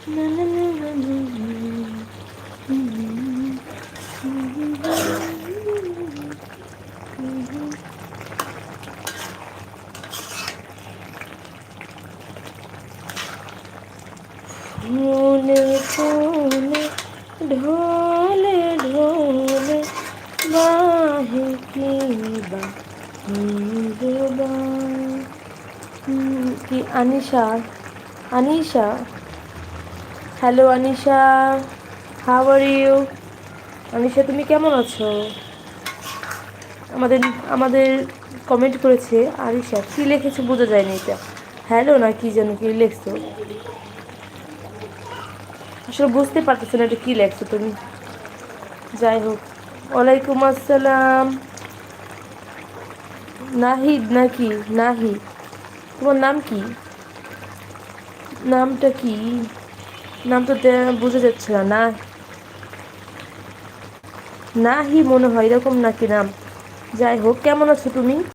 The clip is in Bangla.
ফুলে ফুলে ঢলে ঢলে বাহে কি বা কি Anisha Anisha hello Anisha, how are you? Anisha তুমি কেমন আছো? আমাদের আমাদের কমেন্ট করেছে আরিশা, কি লিখেছে বোঝা যায়নি, এটা হ্যালো না কি যেন কি লিখছো, আসলে বুঝতে পারতেছো না এটা কি লেখছো তুমি। যাই হোক, ওয়ালাইকুম আসসালাম। নাহিদ নাকি? নাহিদ, তোমার নাম কি? নামটা কি? নাম তো বোঝা যাচ্ছে না। না, নাহি মনে হয় এরকম নাকি নাম। যাই হোক, কেমন আছো তুমি?